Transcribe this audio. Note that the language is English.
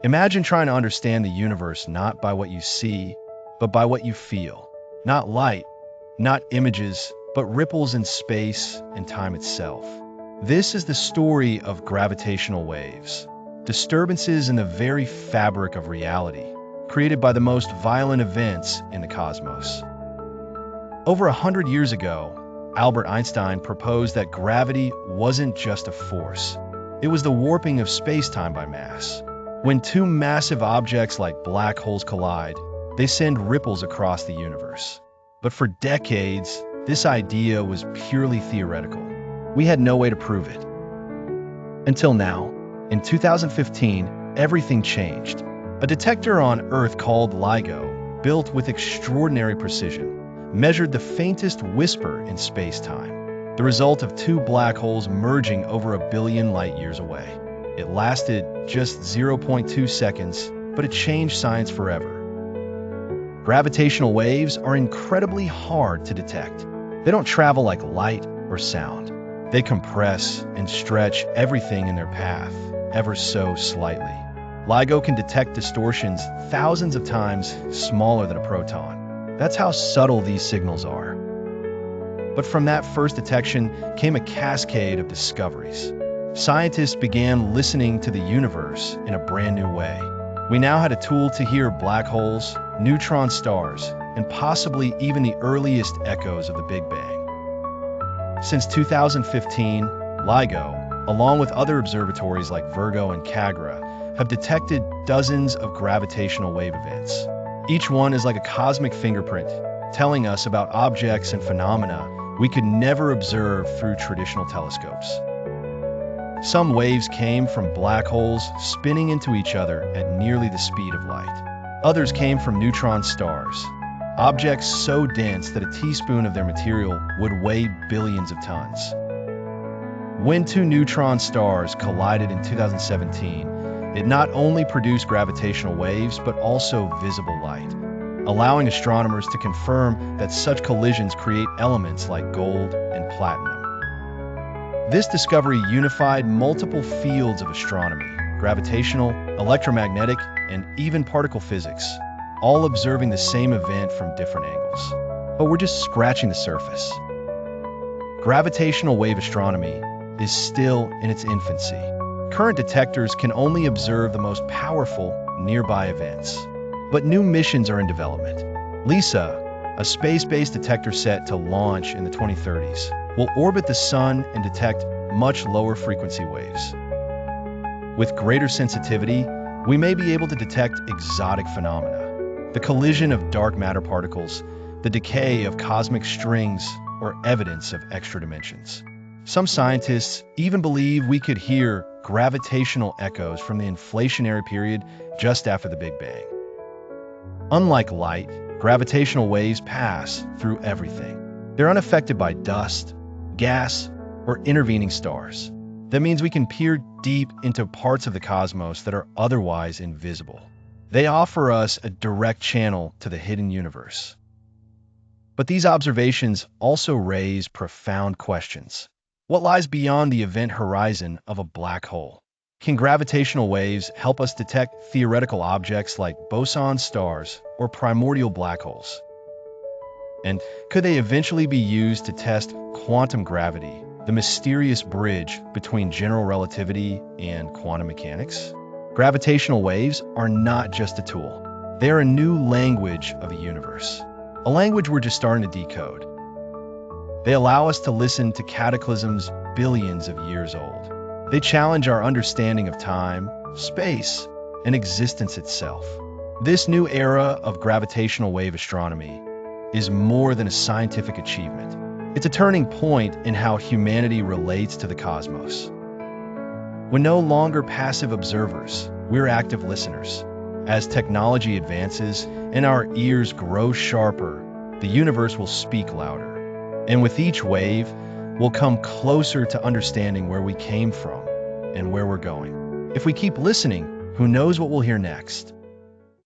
Imagine trying to understand the universe not by what you see, but by what you feel. Not light, not images, but ripples in space and time itself. This is the story of gravitational waves, disturbances in the very fabric of reality, created by the most violent events in the cosmos. Over 100 years ago, Albert Einstein proposed that gravity wasn't just a force. It was the warping of space-time by mass. When two massive objects like black holes collide, they send ripples across the universe. But for decades, this idea was purely theoretical. We had no way to prove it. Until now, in 2015, everything changed. A detector on Earth called LIGO, built with extraordinary precision, measured the faintest whisper in space-time, the result of two black holes merging over 1 billion light-years away. It lasted just 0.2 seconds, but it changed science forever. Gravitational waves are incredibly hard to detect. They don't travel like light or sound. They compress and stretch everything in their path, ever so slightly. LIGO can detect distortions thousands of times smaller than a proton. That's how subtle these signals are. But from that first detection came a cascade of discoveries. Scientists began listening to the universe in a brand new way. We now had a tool to hear black holes, neutron stars, and possibly even the earliest echoes of the Big Bang. Since 2015, LIGO, along with other observatories like Virgo and Cagra, have detected dozens of gravitational wave events. Each one is like a cosmic fingerprint, telling us about objects and phenomena we could never observe through traditional telescopes. Some waves came from black holes spinning into each other at nearly the speed of light. Others came from neutron stars, objects so dense that a teaspoon of their material would weigh billions of tons. When two neutron stars collided in 2017, it not only produced gravitational waves but also visible light, allowing astronomers to confirm that such collisions create elements like gold and platinum. This discovery unified multiple fields of astronomy: gravitational, electromagnetic, and even particle physics, all observing the same event from different angles. But we're just scratching the surface. Gravitational wave astronomy is still in its infancy. Current detectors can only observe the most powerful nearby events. But new missions are in development. LISA, a space-based detector set to launch in the 2030s, will orbit the Sun and detect much lower frequency waves. With greater sensitivity, we may be able to detect exotic phenomena, the collision of dark matter particles, the decay of cosmic strings, or evidence of extra dimensions. Some scientists even believe we could hear gravitational echoes from the inflationary period just after the Big Bang. Unlike light, gravitational waves pass through everything. They're unaffected by dust, gas, or intervening stars. That means we can peer deep into parts of the cosmos that are otherwise invisible. They offer us a direct channel to the hidden universe. But these observations also raise profound questions. What lies beyond the event horizon of a black hole? Can gravitational waves help us detect theoretical objects like boson stars or primordial black holes? And could they eventually be used to test quantum gravity, the mysterious bridge between general relativity and quantum mechanics? Gravitational waves are not just a tool. They are a new language of the universe, a language we're just starting to decode. They allow us to listen to cataclysms billions of years old. They challenge our understanding of time, space, and existence itself. This new era of gravitational wave astronomy is more than a scientific achievement. It's a turning point in how humanity relates to the cosmos. We're no longer passive observers, we're active listeners. As technology advances and our ears grow sharper, the universe will speak louder. And with each wave, we'll come closer to understanding where we came from and where we're going. If we keep listening, who knows what we'll hear next?